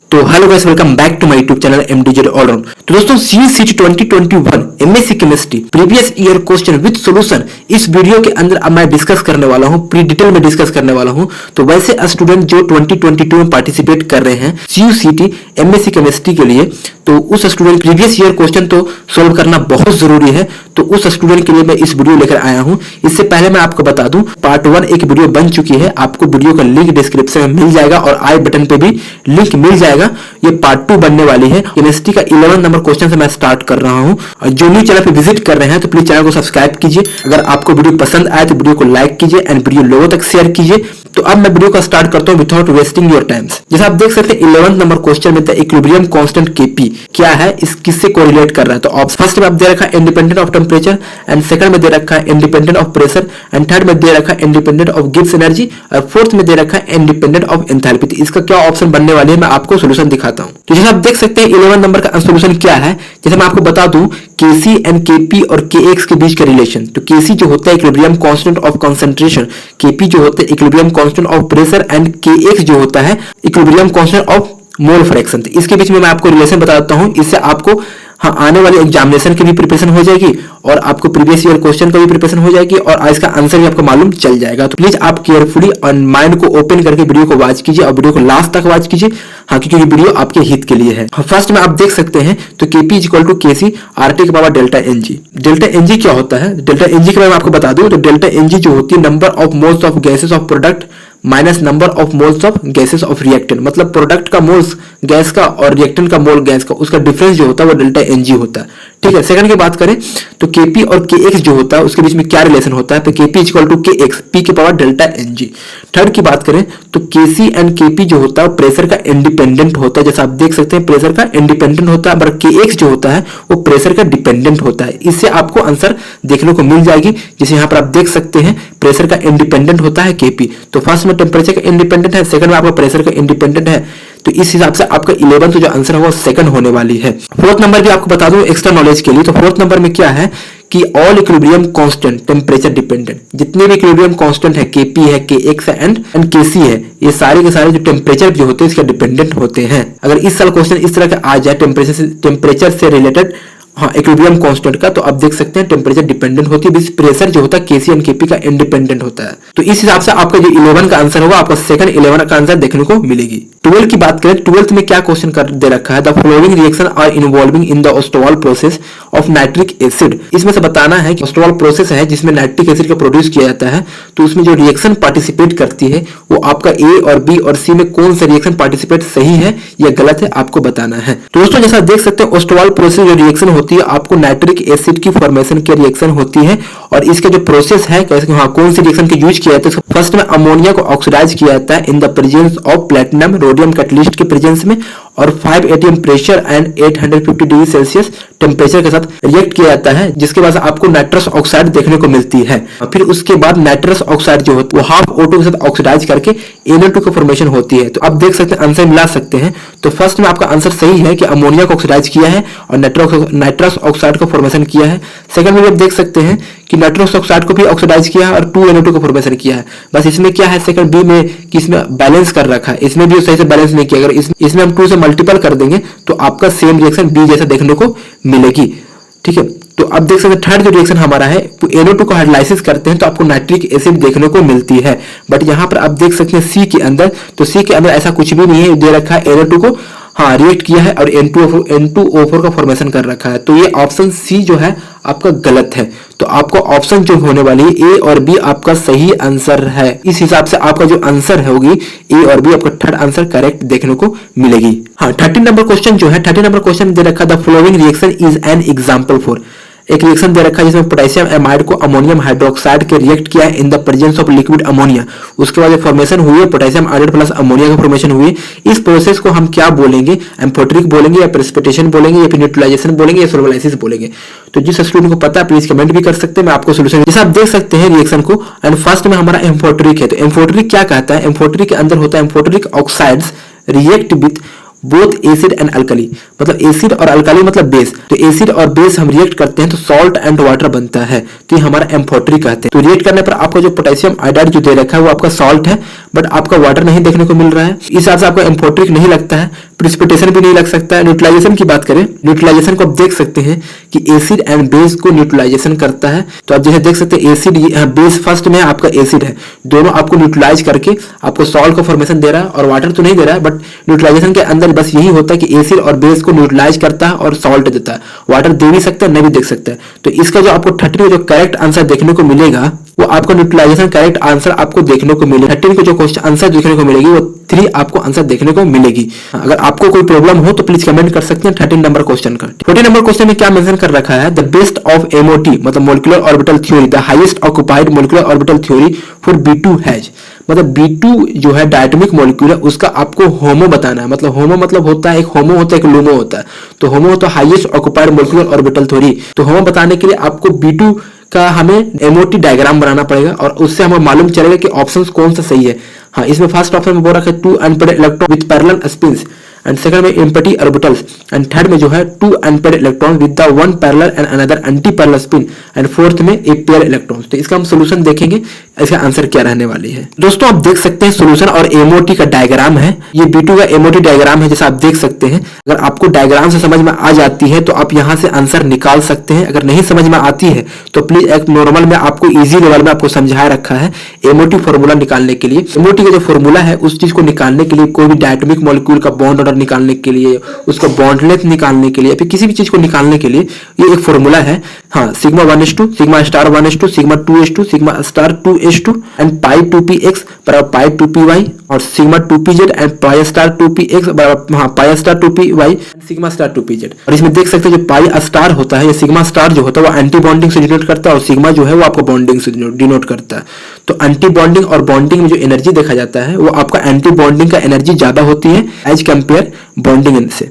तो hello guys, welcome back to my YouTube channel MDZ all round. तो दोस्तों CUCT 2021 MSc chemistry previous year question with solution इस video के अंदर अब मैं डिस्कस करने वाला हूं, प्री डिटेल में डिस्कस करने वाला हूं। तो वैसे स्टूडेंट जो 2022 में पार्टिसिपेट कर रहे हैं CUCT MSc केमिस्ट्री के लिए, तो उस स्टूडेंट प्रीवियस ईयर क्वेश्चन तो सोल्व करना बहुत जरूरी है। तो उस स्टूडेंट के लिए मैं इस वीडियो लेकर आया हूं। इससे पहले मैं आपको बता दूं, पार्ट 1 एक वीडियो बन चुकी है, आपको वीडियो का लिंक डिस्क्रिप्शन में मिल जाएगा और आई बटन पे भी लिंक मिल जाएगा। ये पार्ट 2 बनने वाली है। केमिस्ट्री का 11 नंबर क्वेश्चन से मैं स्टार्ट कर रहा हूं। और जो न्यू चैनल पे विजिट कर रहे हैं तो प्लीज चैनल को सब्सक्राइब कीजिए। अगर आपको वीडियो पसंद आए तो वीडियो को लाइक कीजिए एंड वीडियो लोगों तक शेयर कीजिए। तो अब मैं वीडियो का स्टार्ट करता हूं विदाउट वेस्टिंग योर टाइम्स। जैसे आप देख सकते हैं 11 नंबर क्वेश्चन में इक्विलिब्रियम कांस्टेंट Kp क्या है, इस किससे कोरिलेट कर रहा है। तो फर्स्ट में आप दे रखा है independent of temperature, and second में दे रखा है independent of pressure, and third में दे रखा है इंडिपेंडेंट ऑफ गिब्स एनर्जी, और फोर्थ में दे रखा है इंडिपेंडेंट ऑफ एंथैल्पी। तो इसका क्या ऑप्शन बनने वाली है मैं आपको सोल्यूशन दिखाता हूं। तो जैसे आप देख सकते हैं 11 नंबर का सोल्यूशन क्या है। जैसे मैं आपको बता दूं Kc एंड Kp और Kx के बीच का रिलेशन। तो Kc जो होता है equilibrium constant of concentration, Kp जो होता है equilibrium constant of pressure, and Kx जो होता है equilibrium constant of mole fraction. तो इसके बीच में मैं आपको रिलेशन बताता हूं। इससे आपको आने वाले एग्जामिनेशन की भी प्रिपरेशन हो जाएगी और आपको प्रीवियस ईयर क्वेश्चन का भी प्रिपरेशन हो जाएगी और इसका आंसर भी आपको मालूम चल जाएगा। तो प्लीज आप केयरफुली और माइंड को ओपन करके वीडियो को वॉच कीजिए और वीडियो को लास्ट तक वॉच कीजिए, क्योंकि ये वीडियो आपके हित के लिए है। फर्स्ट में आप देख सकते हैं तो Kp = Kc RT के power delta Ng। Delta Ng क्या होता है, डेल्टा Ng के बारे में आपको बता दूं। तो डेल्टा Ng जो होती है number of moles of gases of product minus number of moles of gases of reactant. मतलब प्रोडक्ट का मोल्स गैस का और रिएक्टेंट का मोल गैस का, उसका डिफरेंस जो होता है वो डेल्टा Ng होता है। ठीक है। सेकंड की बात करें तो Kp और Kx जो होता है उसके बीच में क्या रिलेशन होता है। तो Kp = Kx P के पावर डेल्टा Ng। थर्ड की बात करें तो Kc एंड Kp जो होता है प्रेशर का इंडिपेंडेंट होता है। जैसा आप देख सकते हैं प्रेशर का इंडिपेंडेंट होता है, पर Kx जो होता है वो प्रेशर का डिपेंडेंट होता है। इससे आपको आंसर देखने को मिल जाएगी। जैसे यहाँ पर आप देख सकते हैं प्रेशर का इंडिपेंडेंट होता है Kp। तो फर्स्ट में टेम्परेचर का इंडिपेंडेंट है, सेकंड में आपका प्रेशर का इंडिपेंडेंट है। तो इस हिसाब से आपका 11th जो आंसर है वो सेकंड होने वाली है। फोर्थ नंबर भी आपको बता दूं एक्स्ट्रा नॉलेज के लिए। तो फोर्थ नंबर में क्या है कि all equilibrium constant temperature dependent. जितने भी इक्विलिब्रियम कांस्टेंट है Kp है, Kx है एंड Kc है, ये सारे के सारे जो टेम्परेचर जो होते हैं इसके डिपेंडेंट होते हैं। अगर इस साल क्वेश्चन इस तरह का आ जाए टेम्परेचर से रिलेटेड इक्विलिब्रियम कांस्टेंट का, तो आप देख सकते हैं टेम्परेचर डिपेंडेंट होती है, प्रेशर जो होता है Kc एंड Kp का इंडिपेंडेंट होता है। तो इस हिसाब से आपका जो 11 का आंसर होगा आपका सेकंड 11 का आंसर देखने को मिलेगी। 12 की बात करें, 12th में क्या क्वेश्चन कर दे रखा है, the following reaction are involving in the Ostwald process of nitric acid. इसमें से बताना है कि ओस्टोल प्रोसेस है जिसमें नाइट्रिक एसिड का प्रोड्यूस किया जाता है। तो उसमें जो रिएक्शन पार्टिसिपेट करती है वो आपका A और B और C में कौन सा रिएक्शन पार्टिसिपेट सही है या गलत है आपको बताना है। तो दोस्तों जैसा देख सकते हैं ओस्टोल प्रोसेस जो रिएक्शन होती है आपको नाइट्रिक एसिड की फॉर्मेशन की रिएक्शन होती है। और इसका जो प्रोसेस है कौन सी रिएक्शन के यूज किया जाता है। फर्स्ट में अमोनिया को ऑक्सीडाइज किया जाता है in the presence of platinum rhodium catalyst के प्रेजेंस में, और 5 atm pressure and 850 degree Celsius temperature के साथ रिएक्ट किया जाता है, जिसके बाद आपको नाइट्रस ऑक्साइड देखने को मिलती है। फिर उसके बाद नाइट्रस ऑक्साइड जो होता है वो हाफ O2 के साथ ऑक्सीडाइज करके NO2 की फॉर्मेशन होती है। तो आप देख सकते हैं आंसर मिला सकते हैं। तो फर्स्ट में आपका आंसर सही है कि अमोनिया को ऑक्सीडाइज किया है और नाइट्रस ऑक्साइड को फॉर्मेशन किया है। सेकंड में आप देख सकते हैं कि नाइट्रस ऑक्साइड को भी ऑक्सीडाइज किया है और 2NO2 को फॉर्मेशन किया है। बस इसमें क्या है सेकंड बी में कि इसमें बैलेंस कर रखा है, इसमें भी सही से बैलेंस नहीं किया। अगर इसमें हम 2 से मल्टीपल कर देंगे तो आपका सेम रिएक्शन बी जैसा देखने को मिलेगी। ठीक है। तो अब देख सकते हैं थर्ड जो रिएक्शन हमारा है NO2 को हाइड्रोलाइसिस करते हैं तो आपको नाइट्रिक एसिड देखने को मिलती है। बट यहाँ पर आप देख सकते हैं सी के अंदर, तो सी के अंदर ऐसा कुछ भी नहीं है, दे रखा है NO2 को रिएक्ट किया है और N2O4 का फॉर्मेशन कर रखा है। तो ये ऑप्शन सी जो है आपका गलत है। तो आपको ऑप्शन जो होने वाली है A और B आपका सही आंसर है। इस हिसाब से आपका जो आंसर होगी A और B आपका थर्ड आंसर करेक्ट देखने को मिलेगी। 13 नंबर क्वेश्चन जो है 13 नंबर क्वेश्चन दे रखा the following reaction is an example for. एक रिएक्शन दे रखा है जिसमें पोटेशियम एमाइड को अमोनियम हाइड्रोक्साइड के रिएक्ट किया है in the presence of liquid ammonia. उसके बाद फॉर्मेशन हुई है पोटेशियम आयोडाइड प्लस अमोनिया का फॉर्मेशन हुई। इस प्रोसेस को हम क्या बोलेंगे, एम्फोटेरिक बोलेंगे या प्रेसिपिटेशन बोलेंगे या फिर न्यूट्रलाइजेशन बोलेंगे या सोल्युबलाइसिस बोलेंगे। तो जिस स्टूडेंट को पता है प्लीज कमेंट भी कर सकते हैं, मैं आपको सोल्यूशन जैसा आप देख सकते हैं रिएक्शन को। एंड फर्स्ट में हमारा एम्फोटेरिक है। तो एम्फोटेरिक क्या कहता है, एम्फोटेरिक के अंदर होता है amphoteric oxides react with both acid and alkali. मतलब एसिड और अल्कली मतलब बेस। तो एसिड और बेस हम रिएक्ट करते हैं तो सॉल्ट एंड वाटर बनता है। तो ये हमारा एम्फोटेरिक कहते हैं। तो रिएक्ट करने पर आपका जो पोटेशियम आयोडाइड जो दे रखा है वो आपका सॉल्ट है, बट आपका वाटर नहीं देखने को मिल रहा है। इस हिसाब से आपको एम्फोटेरिक नहीं लगता है। प्रिसिपिटेशन भी नहीं लग सकता है। न्यूट्रलाइजेशन की बात करें, न्यूट्रलाइजेशन को आप देख सकते हैं कि एसिड एंड बेस को न्यूट्रलाइजेशन करता है। तो आप जैसे देख सकते हैं एसिड, बेस फर्स्ट में आपका एसिड है, दोनों आपको न्यूट्रलाइज करके आपको सॉल्ट का फॉर्मेशन दे रहा है, और वाटर तो नहीं दे रहा है, बट न्यूट्रलाइजेशन के अंदर बस यही होता है कि एसिड और बेस को न्यूट्रलाइज करता है और सॉल्ट देता है। वाटर दे भी सकता है, नहीं भी देख सकता है। तो इसका जो आपको 13 में जो करेक्ट आंसर देखने को मिलेगा वो आपको न्यूट्रलाइजेशन करेक्ट आंसर आपको देखने को मिलेगा। 13 को जो क्वेश्चन आंसर देखने को मिलेगी वो 3 आपको आंसर देखने को मिलेगी। अगर आपको कोई प्रॉब्लम हो तो प्लीज कमेंट कर सकते हैं 13 नंबर क्वेश्चन का। 14 नंबर क्वेश्चन में क्या मेंशन कर रखा है, द बेस्ट ऑफ एमओटी मतलब molecular orbital theory, the highest occupied molecular orbital theory for B2 has, मतलब B2 जो है डायटोमिक मॉलिक्यूल है उसका आपको होमो बताना है। मतलब होमो मतलब होता है, एक होमो होता है, एक लूमो होता है। तो होमो होता है highest occupied molecular orbital theory. तो होमो बताने के लिए आपको B2 का हमें एमओटी डायग्राम बनाना पड़ेगा और उससे हमें मालूम चलेगा कि ऑप्शन कौन सा सही है। हाँ, इसमें फर्स्ट ऑप्शन में बोल रखा है 2 unpaired electron with parallel spins, and second में एम्प्टी ऑर्बिटल्स, एंड थर्ड में जो है 2 unpaired electron with the 1 parallel and another anti parallel spin, and fourth में एक पेयर इलेक्ट्रॉन। तो इसका हम सॉल्यूशन देखेंगे, इसका आंसर क्या रहने वाली है। दोस्तों आप देख सकते हैं सॉल्यूशन और एमओटी का डायग्राम है, ये B2 का एमओटी डायग्राम है जैसा आप देख सकते हैं। अगर आपको डायग्राम से समझ में आ जाती है तो आप यहां से आंसर निकाल सकते हैं। अगर नहीं समझ में आती है तो प्लीज एक नॉर्मल में आपको इजी लेवल में आपको समझा रखा है एमओटी फॉर्मूला निकालने के लिए। एमओटी का जो फॉर्मूला है उस चीज को निकालने के लिए, कोई भी डायटोमिक मॉलिक्यूल का बॉन्ड ऑर्डर निकालने के लिए, उसका बॉन्ड लेंथ निकालने के लिए, फिर किसी भी चीज को निकालने के लिए ये एक फॉर्मूला है। हाँ, sigma 1:2, sigma star 1:2, sigma 2:2, sigma star 2:2, and pi 2px बराबर पाई 2py, और sigma 2pz and pi star 2px बराबर हाँ pi star 2py, sigma star 2pz। और इसमें देख सकते हैं जो पाई स्टार होता है, ये सिग्मा स्टार जो होता है वो एंटी बॉन्डिंग से डिनोट करता है, और सिग्मा जो है वो आपको बॉन्डिंग से डिनोट करता है। तो एंटी बॉन्डिंग और बॉन्डिंग में जो एनर्जी देखा जाता है वो आपका एंटी बॉन्डिंग का एनर्जी ज्यादा होती है एज कंपेयर बॉन्डिंग से।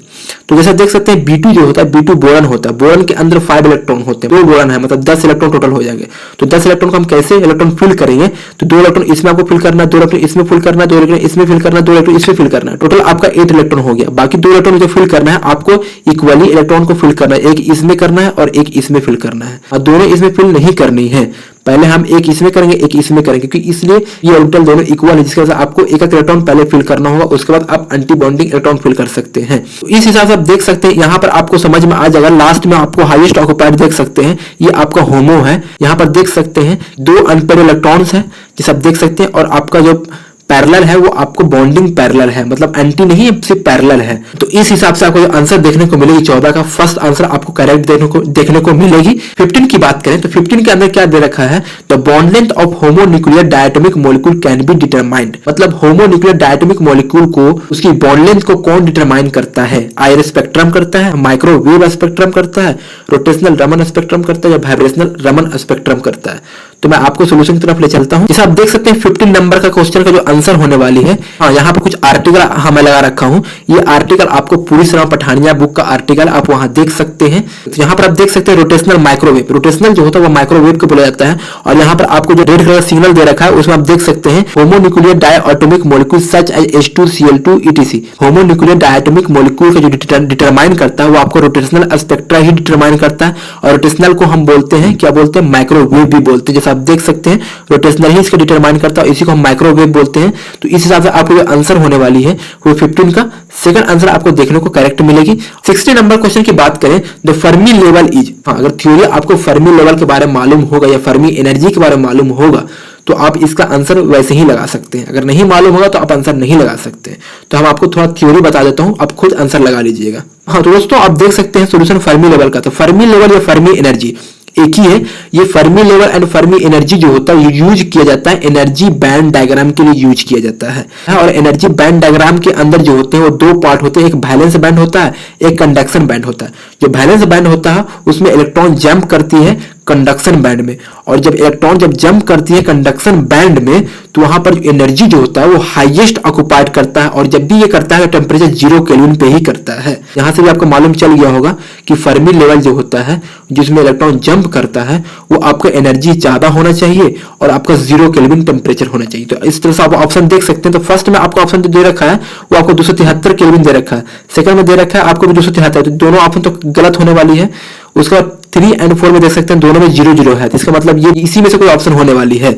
तो जैसा देख सकते हैं B2 जो होता है, B2 बोरॉन होता है, बोरॉन के अंदर 5 इलेक्ट्रॉन होते हैं, 2 बोरॉन है मतलब 10 इलेक्ट्रॉन टोटल हो जाएंगे। तो 10 इलेक्ट्रॉन को हम कैसे इलेक्ट्रॉन फिल करेंगे, तो 2 इलेक्ट्रॉन इसमें आपको फिल करना है, 2 इलेक्ट्रॉन इसमें फिल करना है, 2 इलेक्ट्रॉन इसमें फिल करना है, 2 इलेक्ट्रॉन इसमें फिल करना है। टोटल आपका 8 इलेक्ट्रॉन हो गया। बाकी 2 इलेक्ट्रॉन जो फिल करना है आपको इक्वली इलेक्ट्रॉन को फिल करना है, एक इसमें करना है और एक इसमें फिल करना है, और दोनों इसमें फिल नहीं करनी है। पहले हम एक इसमें करेंगे एक इसमें करेंगे, क्योंकि इसलिए ये ऑर्बिटल दोनों इक्वल है, जिसकी वजह से आपको एक इलेक्ट्रॉन पहले फिल करना होगा, उसके बाद आप एंटी बॉन्डिंग इलेक्ट्रॉन फिल कर सकते हैं। तो इस हिसाब से आप देख सकते हैं, यहाँ पर आपको समझ में आ जाएगा। लास्ट में आपको हाईएस्ट ऑक्युपाइड देख सकते हैं, ये आपका होमो है। यहाँ पर देख सकते हैं 2 अनपेड इलेक्ट्रॉन्स है जिसे आप देख सकते हैं, और आपका जो पैरेलल है वो आपको बॉन्डिंग पैरेलल है, मतलब एंटी नहीं है, सिर्फ पैरेलल है। तो इस हिसाब से आपको जो आंसर देखने को मिलेगी 14 का फर्स्ट आंसर आपको करेक्ट देखने को मिलेगी। 15 की बात करें तो 15 के अंदर क्या दे रखा है, the bond length of homonuclear diatomic molecule can be determined, मतलब होमोन्यूक्लियर डायटोमिक मॉलिक्यूल को उसकी बॉन्ड लेंथ को कौन डिटरमाइन करता है, आईआर स्पेक्ट्रम करता है, माइक्रोवेव स्पेक्ट्रम करता है, रोटेशनल रमन स्पेक्ट्रम करता है, या वाइब्रेशनल रमन स्पेक्ट्रम करता है। तो मैं आपको सॉल्यूशन की तरफ ले चलता हूं। जैसे आप देख सकते हैं 15 नंबर का क्वेश्चन का जो आंसर होने वाली है, हाँ यहाँ पर कुछ आर्टिकल हमें लगा रखा हूं। ये आर्टिकल आपको पूरी तरह पठानिया बुक का आर्टिकल आप वहां देख सकते हैं। तो यहाँ पर आप देख सकते हैं रोटेशनल माइक्रोवेव, रोटेशनल जो होता है वो माइक्रोवेव को बोला जाता है। और यहाँ पर आपको जो रेड कलर सिग्नल दे रखा है उसमें आप देख सकते हैं homonuclear diatomic molecule such as H2Cl2 etc। Homonuclear diatomic molecule का जो डिटरमाइन करता है वो आपको रोटेशनल स्पेक्ट्रा ही डिटरमाइन करता है, और रोटेशनल को हम बोलते हैं क्या बोलते हैं, माइक्रोवेव भी बोलते हैं। आप देख सकते हैं रोटेशनल ही इसका डिटरमाइन करता है, इसी को हम माइक्रोवेव बोलते हैं। तो इस हिसाब से आपको जो आंसर होने वाली है वो 15 का सेकंड आंसर आपको देखने को करेक्ट मिलेगी। 60 नंबर क्वेश्चन की बात करें, द फर्मी लेवल इज, अगर थ्योरी आपको फर्मी लेवल के बारे में मालूम होगा या फर्मी एनर्जी के बारे में मालूम होगा तो आप इसका आंसर वैसे ही लगा सकते हैं। अगर नहीं मालूम होगा तो आप आंसर नहीं लगा सकते। तो हम आपको थोड़ा थ्योरी बता देता हूं, आप खुद आंसर लगा लीजिएगा। हाँ तो दोस्तों आप देख सकते हैं सॉल्यूशन फर्मी लेवल का। तो फर्मी लेवल या फर्मी एनर्जी एक ही है। ये Fermi level and Fermi energy जो होता है यूज किया जाता है एनर्जी बैंड डायग्राम के लिए यूज किया जाता है। और एनर्जी बैंड डायग्राम के अंदर जो होते हैं वो 2 पार्ट होते हैं, एक बैलेंस बैंड होता है, एक कंडक्शन बैंड होता है। जो बैलेंस बैंड होता है उसमें इलेक्ट्रॉन जंप करती है कंडक्शन बैंड में, और जब इलेक्ट्रॉन जब जंप करती है कंडक्शन बैंड में तो वहां पर एनर्जी जो होता है वो हाईएस्ट ऑक्युपाइड करता है, और जब भी ये करता है तो टेम्परेचर 0 केल्विन पे ही करता है। यहां से भी आपको मालूम चल गया होगा कि फर्मी लेवल जो होता है जिसमें इलेक्ट्रॉन जंप करता है वो आपका एनर्जी ज्यादा होना चाहिए और आपका 0 केल्विन टेम्परेचर होना चाहिए। तो इस तरह से आप ऑप्शन देख सकते हैं। तो फर्स्ट में आपको ऑप्शन दे रखा है वो आपको 273 केल्विन दे रखा है, सेकंड में दे रखा है आपको भी 273, तो दोनों ऑप्शन तो गलत होने वाली है। उसका 3 और 4 में देख सकते हैं दोनों में 0 0 है, तो इसका मतलब ये इसी में से कोई ऑप्शन होने वाली है।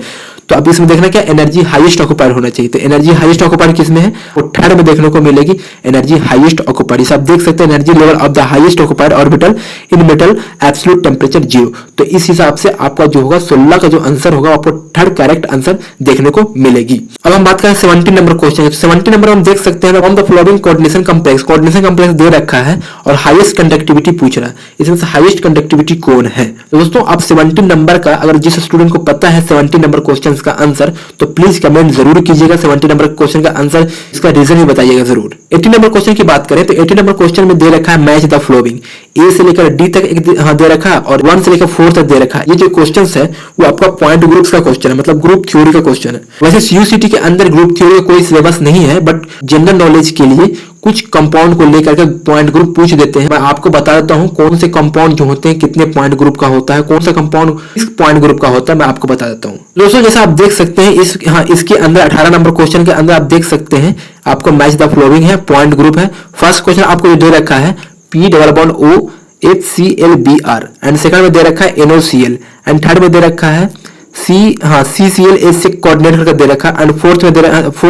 तो अब इसमें देखना क्या एनर्जी हाईएस्ट ऑक्यूपाइड होना चाहिए। तो एनर्जी हाईएस्ट ऑक्यूपाइड किसमें है, वो थर्ड में देखने को मिलेगी एनर्जी हाईएस्ट ऑक्यूपाइड। इसे आप देख सकते हैं energy level of the highest occupied orbital in metal absolute temperature 0। तो इस हिसाब से आपका जो होगा 16 का जो आंसर होगा आपको थर्ड करेक्ट आंसर देखने को मिलेगी। अब हम बात करें 17 नंबर क्वेश्चन। 17 नंबर हम देख सकते हैं from the following coordination complex. Coordination complex दे रखा है और हाईएस्ट कंडक्टिविटी पूछ रहा है, इसमें से हाईएस्ट कंडक्टिविटी कौन है। तो दोस्तों आप 17 नंबर का अगर जिस स्टूडेंट को पता है 17 नंबर क्वेश्चन का आंसर तो प्लीज कमेंट जरूर कीजिएगा 17 नंबर क्वेश्चन का आंसर, इसका रीजन भी बताइएगा जरूर। 18 नंबर क्वेश्चन की बात करें तो 18 नंबर क्वेश्चन में दे रखा है मैच द फ्लोइंग। ए से लेकर डी तक एक दे रखा है और 1 से लेकर 4 तक दे रखा है। ये जो क्वेश्चन है वो आपका पॉइंट ग्रुप्स का क्वेश्चन है, मतलब ग्रुप थ्योरी का क्वेश्चन है। वैसे सीयूसीटी के अंदर ग्रुप थ्योरी का कोई सिलेबस नहीं है, बट जनरल नॉलेज के लिए कुछ कंपाउंड को लेकर के पॉइंट ग्रुप पूछ देते हैं। मैं आपको बता देता हूं कौन से कंपाउंड जो होते हैं कितने पॉइंट ग्रुप का होता है, कौन सा कंपाउंड इस पॉइंट ग्रुप का होता है, मैं आपको बता देता हूं। दोस्तों जैसा आप देख सकते हैं इसके अंदर 18 नंबर क्वेश्चन के अंदर आप देख सकते हैं आपको मैच द फ्लोइंग है, पॉइंट ग्रुप है। फर्स्ट क्वेश्चन आपको दे रखा है P double bond O HClBr and second में दे रखा है NOCl एंड थर्ड में दे रखा है CCl से कोऑर्डिनेट करके दे रखा है एंड फोर्थ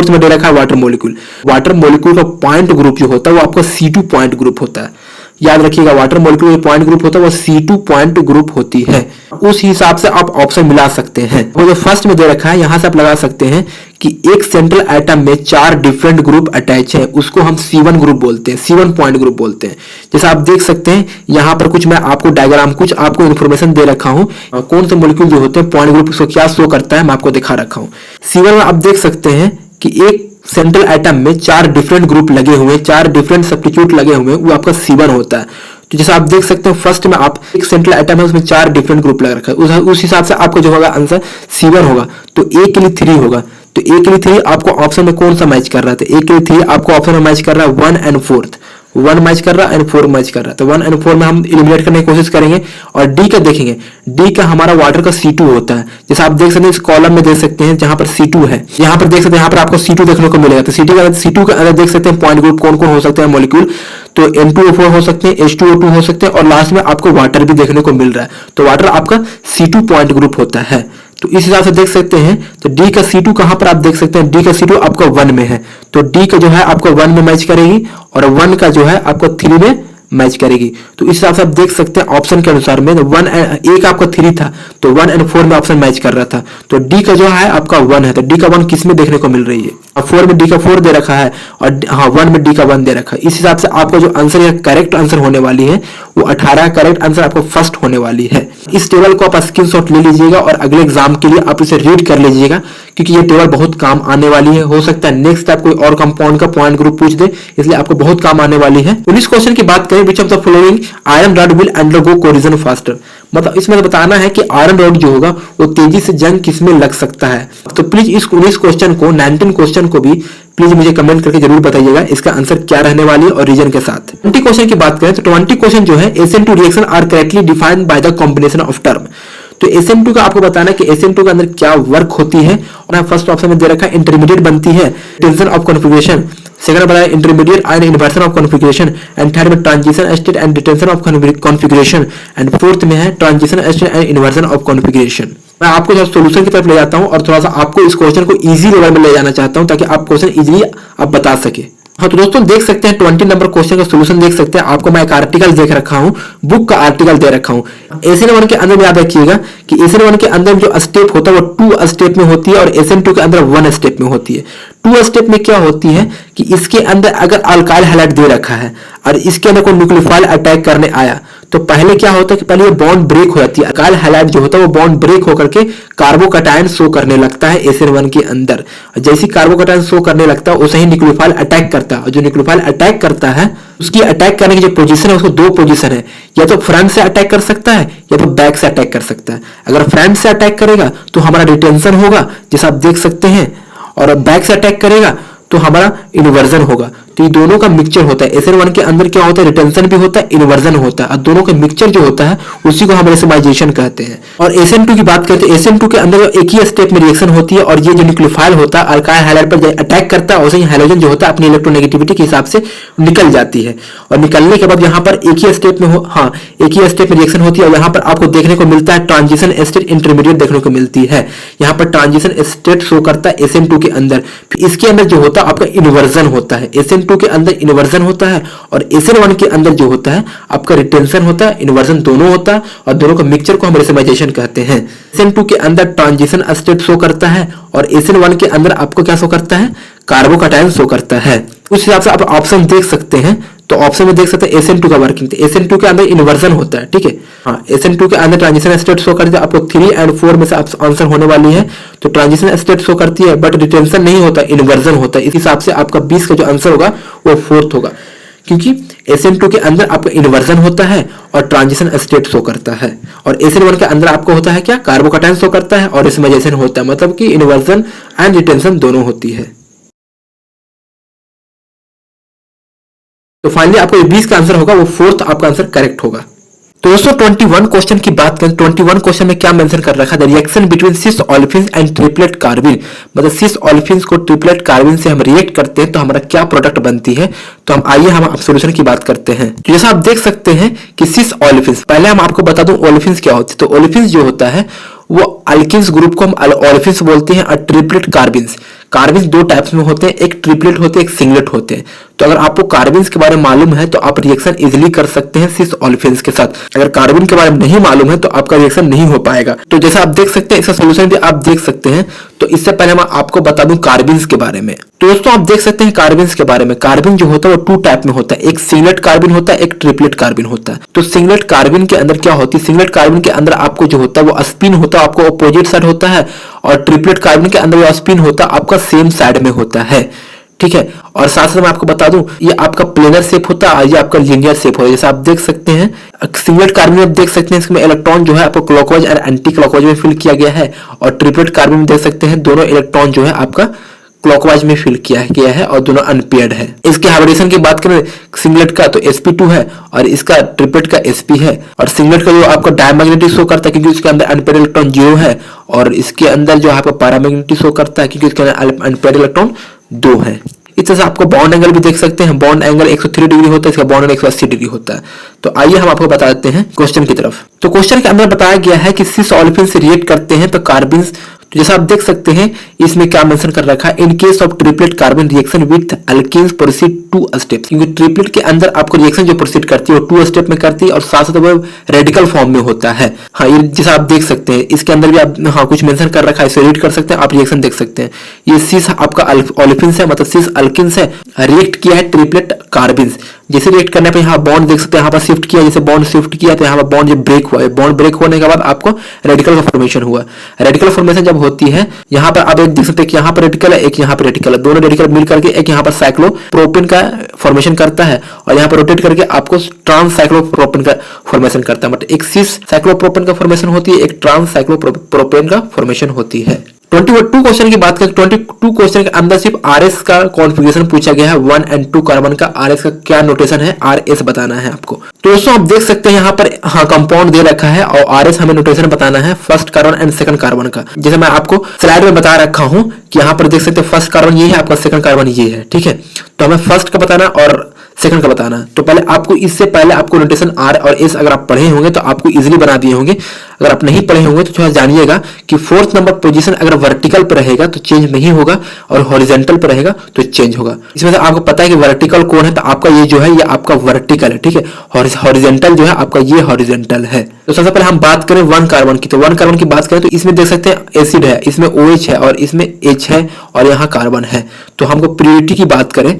में दे रखा है वाटर मॉलिक्यूल। वाटर मॉलिक्यूल का पॉइंट ग्रुप जो होता है वो आपका C2 पॉइंट ग्रुप होता है। याद रखिएगा वाटर मॉलिक्यूल का पॉइंट ग्रुप होता है वो C2 पॉइंट ग्रुप होती है। उस हिसाब से आप ऑप्शन मिला सकते हैं। वो जो फर्स्ट में दे रखा है यहां से आप लगा सकते हैं कि एक सेंट्रल एटम में 4 डिफरेंट ग्रुप अटैच है, उसको हम C1 ग्रुप बोलते हैं, C1 पॉइंट ग्रुप बोलते हैं। जैसा आप देख सकते हैं यहाँ पर कुछ मैं आपको डायग्राम कुछ आपको इन्फॉर्मेशन दे रखा हूँ कौन से मॉलिक्यूल जो होते हैं पॉइंट ग्रुप उसको क्या शो करता है मैं आपको दिखा रखा हूँ। C1 में आप देख सकते हैं कि एक सेंट्रल एटम में 4 डिफरेंट ग्रुप लगे हुए हैं, 4 डिफरेंट सब्स्टिट्यूट लगे हुए हैं, वो आपका C1 होता है। तो जैसा आप देख सकते हैं फर्स्ट में आप एक सेंट्रल एटम है उसमें 4 डिफरेंट ग्रुप लगा रखा है, उस हिसाब से आपको जो होगा आंसर C1 होगा। तो A के लिए 3 होगा, तो A के लिए 3 आपको ऑप्शन में कौन सा मैच कर रहा है, तो A के लिए 3 आपको ऑप्शन में मैच कर रहा है 1 एंड 4, 1 मैच कर रहा है एंड 4 मैच कर रहा है। तो 1 एंड 4 में हम एलिमिनेट करने की कोशिश करेंगे। और डी का देखेंगे, डी का हमारा वाटर का C2 होता है। जैसे आप देख सकते हैं इस कॉलम में देख सकते हैं जहां पर C2 है, यहाँ पर देख सकते हैं यहाँ पर आपको C2 देखने को मिलेगा। तो C2 का अंदर देख सकते हैं पॉइंट ग्रुप कौन कौन हो सकते हैं मॉलिक्यूल, तो N2O4 हो सकते हैं, H2O2 हो सकते हैं और लास्ट में आपको वाटर भी देखने को मिल रहा है। तो वाटर आपका C2 पॉइंट ग्रुप होता है। तो इस हिसाब से देख सकते हैं। तो डी का C2 कहां पर आप देख सकते हैं, डी का C2 आपका 1 में है, तो डी का जो है आपको 1 में मैच करेगी और 1 का जो है आपको 3 में मैच करेगी। तो इस हिसाब से आप देख सकते हैं ऑप्शन के अनुसार में 1 एक आपका 3 था तो 1 एंड 4 में ऑप्शन मैच कर रहा था। तो डी का जो है आपका 1 है, तो डी का 1 किस में देखने को मिल रही है, 4 में डी का 4 दे रखा है और 1 में डी का 1 दे रखा है। इस हिसाब से आपका जो आंसर या करेक्ट आंसर होने वाली है वो 18 करेक्ट आंसर आपको फर्स्ट होने वाली है। इस टेबल को आप स्क्रीनशॉट ले लीजिएगा और अगले एग्जाम के लिए आप इसे रीड कर लीजिएगा क्योंकि ये टेबल बहुत काम आने वाली है। हो सकता है नेक्स्ट टाइम कोई और कंपाउंड का पॉइंट ग्रुप पूछ दे, इसलिए आपको बहुत काम आने वाली है। 19 क्वेश्चन की बात करें which of the following iron rod will undergo corrosion faster, मतलब इसमें बताना है कि आयरन रॉड जो होगा वो तेजी से जंग किसमें लग सकता है। तो प्लीज इस 19 क्वेश्चन को 19 क्वेश्चन को भी प्लीज मुझे कमेंट करके जरूर बताइएगा इसका आंसर क्या रहने वाली है और रीजन के साथ। 20 क्वेश्चन की बात करें तो 20 क्वेश्चन जो है SN2 reaction are correctly defined by the combination of term. तो SN2 का आपको बताना है कि SN2 के अंदर क्या वर्क होती है और फर्स्ट ऑप्शन में दे रखा है इंटरमीडिएट बनती है टेंशन ऑफ कॉन्फिगरेशन, सेकंड बताया intermediate ion inversion of configuration and third में transition state and detention of configuration and fourth में है transition state and inversion of configuration. मैं आपको थोड़ा सॉल्यूशन की तरफ ले जाता हूं और थोड़ा सा आपको इस क्वेश्चन को इजी लेवल में ले जाना चाहता हूं ताकि आप क्वेश्चन इजीली आप बता सके। हाँ तो दोस्तों देख सकते हैं 20 नंबर क्वेश्चन का सॉल्यूशन देख सकते हैं। आपको मैं एक आर्टिकल देख रखा हूं, बुक का आर्टिकल दे रखा हूं। SN1 के अंदर याद रखिएगा कि SN1 के अंदर जो स्टेप होता है वो 2 स्टेप में होती है और SN2 के अंदर 1 स्टेप में होती है। 2 स्टेप में क्या होती है कि इसके अंदर अगर अल्काइल हैलाइड दे रखा है और इसके अंदर कोई न्यूक्लियोफाइल अटैक करने आया तो पहले क्या होता है कि पहले ये बॉन्ड ब्रेक हो जाती है। अल्काइल हैलाइड जो होता है वो बॉन्ड ब्रेक होकर के कार्बोकैटायन शो करने लगता है SN1 के अंदर। जैसे कार्बोकैटायन शो करने लगता है वैसे ही न्यूक्लियोफाइल अटैक करता है और जो न्यूक्लियोफाइल अटैक करता है उसकी अटैक करने की जो पोजीशन है उसको 2 पोजीशन है, या तो फ्रंट से अटैक कर सकता है या तो बैक से अटैक कर सकता है। अगर फ्रंट से अटैक करेगा तो हमारा रिटेंशन होगा जैसा आप देख सकते हैं और बैक से अटैक करेगा तो हमारा इन्वर्जन होगा। तो ये दोनों का मिक्सचर होता है। SN1 के अंदर क्या होता है, रिटेंशन भी होता है, इन्वर्जन होता है, और दोनों का मिक्सचर जो होता है उसी को हम रेसोमाइजेशन कहते हैं। और SN2 की बात करते हैं, SN2 के अंदर एक ही स्टेप में रिएक्शन होती है, और ये जो न्यूक्लियोफाइल होता है अल्काइल हैलाइड पर अटैक करता है, वैसे ही हाइड्रोजन जो होता है अपनी इलेक्ट्रोनेगेटिविटी के हिसाब से निकल जाती है, और निकलने के बाद यहाँ पर एक ही स्टेप में एक ही स्टेप में रिएक्शन होती है, और यहाँ पर आपको देखने को मिलता है ट्रांजिशन स्टेट इंटरमीडिएट देखने को मिलती है। यहाँ पर ट्रांजिशन स्टेट शो करता है SN2 के अंदर। फिर इसके अंदर जो होता है आपका इन्वर्जन होता है, SN2 के अंदर इन्वर्जन होता है, और SN1 के अंदर जो होता है आपका रिटेंशन होता है, इन्वर्जन दोनों होता है, और दोनों का मिक्सचर को हम रेसोमाइजेशन कहते हैं। SN2 के अंदर ट्रांजिशन स्टेट शो करता है, और SN1 के अंदर आपको क्या शो करता है, कार्बोकैटायन शो करता है। उस हिसाब से आप ऑप्शन देख सकते हैं, तो ऑप्शन में देख सकते हैं SN2 का वर्किंग, तो SN2 के अंदर इन्वर्जन होता है, ठीक है। SN2 के अंदर ट्रांजिशन स्टेट शो करती है, आपको 3 और 4 में से आंसर होने वाली है। तो ट्रांजिशन स्टेट शो करती है बट रिटेंशन नहीं होता, इन्वर्जन होता है। इस हिसाब से आपका 20 का जो आंसर होगा वो 4th होगा, क्योंकि SN2 के अंदर आपका इन्वर्जन होता है और ट्रांजिशन स्टेट शो करता है, और SN1 के अंदर आपको होता है क्या, कार्बोकैटायन शो करता है और रेसोमाइजेशन होता है, मतलब कि इन्वर्जन एंड रिटेंशन दोनों होती है। तो फाइनली आपको 20 का आंसर होगा वो 4th आपका आंसर करेक्ट होगा। तो दोस्तों 21 क्वेश्चन की बात करें, 21 क्वेश्चन में क्या मेंशन कर रखा है, reaction between cis olefins and triplet carbene, मतलब सिस ऑलिफिन्स को ट्रिपलेट कार्बिन से हम रिएक्ट करते हैं तो हमारा क्या प्रोडक्ट बनती है। तो हम आइए हम सॉल्यूशन की बात करते हैं। तो जैसा आप देख सकते हैं कि सिस ऑलिफिन्स, पहले हम आपको बता दूं ओलिफिन्स क्या होती है। तो ओलिफिन्स जो होता है वो अल्किन्स ग्रुप को हम ओलिफिन्स बोलते हैं, और ट्रिपलेट कार्बिन्स, कार्बिन्स दो टाइप्स में होते हैं, एक ट्रिपलेट होते हैं, एक सिंगलेट होते हैं। तो अगर आपको कार्बिन्स के बारे में मालूम है तो आप रिएक्शन इजीली कर सकते हैं सिस ऑलिफिन्स के साथ। अगर कार्बिन के बारे में नहीं मालूम है तो आपका रिएक्शन नहीं हो पाएगा। तो जैसा आप देख सकते हैं इसका सोल्यूशन भी आप देख सकते हैं। तो इससे पहले मैं आपको बता दूं कार्बिन्स के बारे में। तो दोस्तों आप देख सकते हैं कार्बिन्स के बारे में, कार्बिन जो होता है वो 2 टाइप में होता है, एक सिंगलेट कार्बिन होता है, एक ट्रिपलेट कार्बिन होता है। तो सिंगलेट कार्बिन के अंदर क्या होती है, सिंगलेट कार्बिन के अंदर आपको जो होता है वो स्पिन होता है, आपको अपोजिट साइड होता है, और ट्रिपलेट कार्बिन के अंदर जो स्पिन होता है आपका सेम साइड में होता है, ठीक है। और साथ साथ मैं आपको बता दूं ये आपका प्लेनर शेप होता है, ये आपका लीनियर शेप होता है। जैसे आप देख सकते हैं सिंगलेट कार्बिन में देख सकते हैं इसमें इलेक्ट्रॉन जो है आपको क्लॉकवाइज और एंटी क्लॉकवाइज में फिल किया गया है, और ट्रिपलेट कार्बिन में देख सकते हैं दोनों इलेक्ट्रॉन जो है आपका क्लॉकवाइज में फिल किया गया है और दोनों अनपेयर्ड है। इसके हाइब्रिडेशन की बात करें सिंगलेट का तो sp2 है और इसका ट्रिपलेट का sp है, और सिंगलेट का जो आपको डायमैग्नेटिक शो करता है क्योंकि इसके अंदर अनपेयर्ड इलेक्ट्रॉन 0 है, और इसके अंदर जो आपका पैरामैग्नेटिक शो करता है क्योंकि इसके अंदर अनपेयर्ड इलेक्ट्रॉन 2 है। इस तरह से आपको बॉन्ड एंगल भी देख सकते हैं, बॉन्ड एंगल 103 डिग्री होता है, इसका बॉन्ड एंगल 180 डिग्री होता है। तो आइए हम आपको बता देते हैं क्वेश्चन की तरफ। तो क्वेश्चन के अंदर बताया गया है कि सिस ऑलिफिन से रिएक्ट करते हैं तो कार्बिन्स, तो जैसा आप देख सकते हैं इसमें क्या मेंशन कर रखा है, in case of triplet carbon reaction with alkenes proceed 2 steps, क्योंकि ट्रिपलेट के अंदर आपको रिएक्शन जो प्रोसीड करती है वो 2 स्टेप में करती है और साथ साथ वो रेडिकल फॉर्म में होता है। हाँ ये जैसा आप देख सकते हैं इसके अंदर भी आप कुछ मेंशन कर रखा है, इसे रीड कर सकते हैं, आप रिएक्शन देख सकते हैं। ये सिस आपका ऑलिफिन्स है, मतलब सिस अल्किन्स है, रिएक्ट किया है ट्रिपलेट कार्बिन्स। जैसे रिएक्ट करने पे यहाँ बॉन्ड देख सकते हैं, यहाँ पर शिफ्ट किया, जैसे बॉन्ड शिफ्ट किया तो यहाँ पर बॉन्ड ब्रेक हुआ है, बॉन्ड ब्रेक होने के बाद आपको रेडिकल का फॉर्मेशन हुआ। रेडिकल फॉर्मेशन जब होती है यहाँ पर आप एक देख सकते हैं कि यहाँ पर रेडिकल है, एक यहाँ पर रेडिकल है, दोनों रेडिकल मिल करके एक यहाँ पर साइक्लोप्रोपेन का फॉर्मेशन करता है, और यहाँ पर रोटेट करके आपको ट्रांस साइक्लोप्रोपेन का फॉर्मेशन करता है। मतलब एक सिस साइक्लोप्रोपेन का फॉर्मेशन होती है, एक ट्रांस साइक्लोप्रोपेन का फॉर्मेशन होती है। 22 क्वेश्चन की बात करें, 22 क्वेश्चन के अंदर सिर्फ आरएस का कॉन्फ़िगरेशन पूछा गया है, 1 और 2 कार्बन का आरएस का क्या नोटेशन है, आरएस बताना है आपको। तो दोस्तों आप देख सकते हैं यहाँ पर कंपाउंड दे रखा है और आरएस हमें नोटेशन बताना है first carbon and second carbon का। जैसे मैं आपको स्लाइड में बता रखा हूं कि यहाँ पर देख सकते हैं फर्स्ट कार्बन ये है, आपका सेकंड कार्बन ये है, ठीक है। तो हमें फर्स्ट का बताना और सेकंड का बताना है। तो पहले आपको इससे पहले आपको नोटेशन आर और एस अगर आप पढ़े होंगे तो आपको इजीली बना दिए होंगे। अगर आप नहीं पढ़े होंगे तो थोड़ा जानिएगा कि 4th नंबर पोजीशन अगर वर्टिकल पर रहेगा तो चेंज नहीं होगा और हॉरिजॉन्टल पर रहेगा तो चेंज होगा। इसमें से आपको पता है कि वर्टिकल कौन है, तो आपका ये जो है ये आपका वर्टिकल है, ठीक है। हॉरिजॉन्टल जो है आपका ये हॉरिजॉन्टल है। तो सबसे पहले हम बात करें 1 कार्बन की, तो 1 कार्बन की बात करें तो इसमें देख सकते हैं एसिड है, इसमें OH है और इसमें H है और यहाँ कार्बन है। तो हमको प्योरिटी की बात करें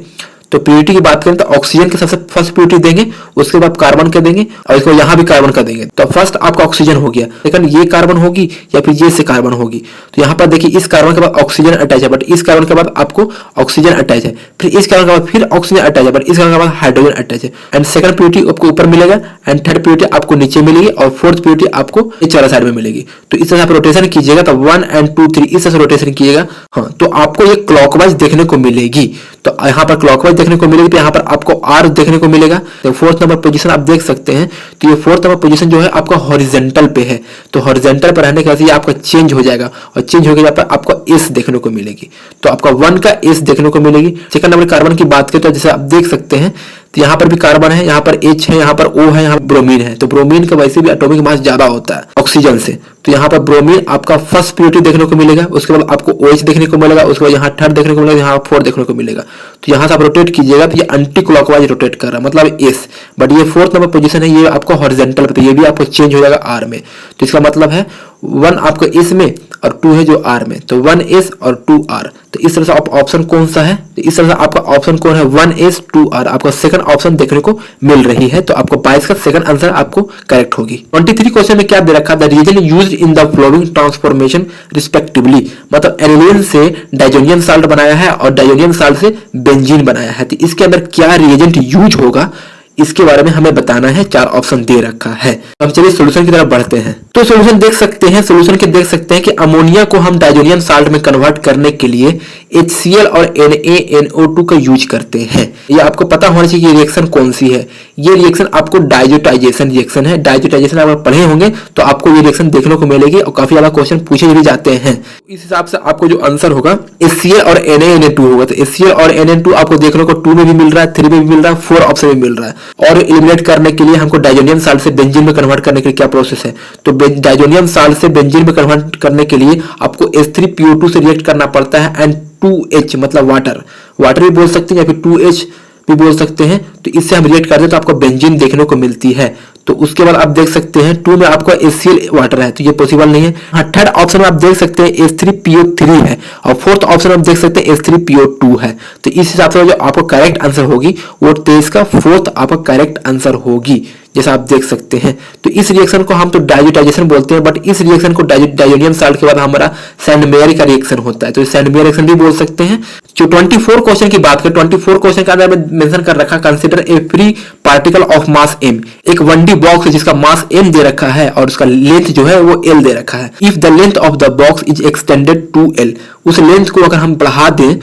तो प्योरिटी की बात करें तो ऑक्सीजन के सबसे फर्स्ट प्योरिटी देंगे, उसके बाद कार्बन का देंगे और इसको यहाँ भी कार्बन का देंगे। तो फर्स्ट आपका ऑक्सीजन हो गया, लेकिन ये कार्बन होगी या फिर ये से कार्बन होगी। तो यहाँ पर देखिए इस कार्बन के बाद ऑक्सीजन अटैच है, बट इस कार्बन के बाद आपको ऑक्सीजन अटैच है, फिर इस कार्बन के बाद फिर ऑक्सीजन अटैच है, बट इस कार्बन के बाद हाइड्रोजन अटैच है। एंड सेकंड प्योरिटी आपको ऊपर मिलेगा एंड थर्ड प्योरिटी आपको नीचे मिलेगी और फोर्थ प्योरिटी आपको इस वाला साइड में मिलेगी। तो इस तरह से आप रोटेशन कीजिएगा तो 1 और 2 3 इस तरह से रोटेशन कीजिएगा। हाँ तो आपको ये क्लॉकवाइज देखने को मिलेगी। तो यहाँ पर क्लॉकवाइज देखने को मिलेगी, तो यहाँ पर आपको R देखने को मिलेगा। तो फोर्थ नंबर पोजीशन आप देख सकते हैं, तो ये फोर्थ नंबर पोजीशन जो है आपका हॉरिजेंटल पे है, तो हॉरिजेंटल पर रहने के वजह से आपका चेंज हो जाएगा और चेंज हो गया पर आपको S देखने को मिलेगी, तो आपका 1 का S देखने को मिलेगी। सेकंड नंबर कार्बन की बात करें तो जैसे आप देख सकते हैं, तो यहाँ पर भी कार्बन है, यहाँ पर H है, यहाँ पर O है, यहाँ पर ब्रोमीन है। तो ब्रोमीन का वैसे भी एटॉमिक मास ज्यादा होता है ऑक्सीजन से, तो यहाँ पर ब्रोमीन आपका फर्स्ट प्रियोरिटी देखने को मिलेगा, उसके बाद आपको OH देखने को मिलेगा, उसके बाद यहाँ थर्ड देखने को मिलेगा, यहाँ फोर्थ देखने को मिलेगा। तो यहाँ से आप रोटेट कीजिएगा तो ये एंटी क्लॉकवाइज रोटेट कर रहा है, मतलब S, बट ये फोर्थ नंबर पोजीशन है, ये आपका हॉरिजॉन्टल पे, ये भी आपको चेंज हो जाएगा R में। तो इसका मतलब है 1 आपका S में और 2 है जो R में, तो 1S और 2R। तो इस तरह से आप ऑप्शन कौन सा है, तो इस तरह से आपका ऑप्शन कौन है 1S 2R, आपका सेकंड ऑप्शन देखने को मिल रही है। तो आपको 22 का सेकंड आंसर आपको करेक्ट होगी। 23 क्वेश्चन में क्या दे रखा, the reagent used in the flowing transformation respectively, मतलब एनिलीन से डाइजोनियम साल्ट बनाया है और डाइजोनियम साल्ट से बेंजीन बनाया है, तो इसके अंदर क्या रिएजेंट यूज होगा इसके बारे में हमें बताना है। 4 ऑप्शन दे रखा है। तो हम चलिए सॉल्यूशन की तरफ बढ़ते हैं। तो सॉल्यूशन देख सकते हैं, सॉल्यूशन के देख सकते हैं कि अमोनिया को हम डाइजोनियम साल्ट में कन्वर्ट करने के लिए HCl और NaNO2 का यूज करते हैं। ये आपको पता होना चाहिए कि रिएक्शन कौन सी है। ये रिएक्शन आपको डाइजोटाइजेशन रिएक्शन है। डाइजोटाइजेशन आप पढ़े होंगे तो आपको ये रिएक्शन देखने को मिलेगी और काफी ज्यादा क्वेश्चन पूछे भी जाते हैं। इस हिसाब से आपको जो आंसर होगा HCl और NaNO2 होगा। तो HCl और NaNO2 आपको देखने को 2 में भी मिल रहा है, 3 में भी मिल रहा है, 4 ऑप्शन में मिल रहा है। और एलिमिनेट करने के लिए हमको डाइजोनियम साल्ट से बेंजीन में कन्वर्ट करने के लिए क्या प्रोसेस है, तो डाइजोनियम साल्ट से बेंजीन में कन्वर्ट करने के लिए आपको H3PO2 से रिएक्ट करना पड़ता है एंड 2H मतलब वाटर भी बोल सकते हैं या फिर 2H भी बोल सकते हैं। तो इससे हम रिएक्ट करते हैं तो आपको बेंजीन देखने को मिलती है। तो उसके बाद आप देख सकते हैं 2 में आपका HCl वाटर है, तो ये पॉसिबल नहीं है। हाँ, थर्ड ऑप्शन में आप देख सकते हैं H3PO3 है और फोर्थ ऑप्शन में आप देख सकते हैं H3PO2 है। तो इस हिसाब से जो आपको करेक्ट आंसर होगी वो 23 का फोर्थ आपका करेक्ट आंसर होगी, जैसा आप देख सकते हैं। तो इस रिएक्शन को हम तो डाइजोटाइजेशन बोलते हैं, बट इस रिएक्शन को डाइजोनियम साल्ट के बाद हमारा सैंडमेयर का रिएक्शन होता है, तो सैंडमेयर रिएक्शन भी बोल सकते हैं। जो 24 क्वेश्चन की बात करें, 24 क्वेश्चन के अंदर में मेंशन कर रखा consider a free particle of mass m, एक 1D बॉक्स है जिसका मास m दे रखा है और उसका लेंथ जो है वो l दे रखा है। If the length of the box is extended to l, उस लेंथ को अगर हम बढ़ा दें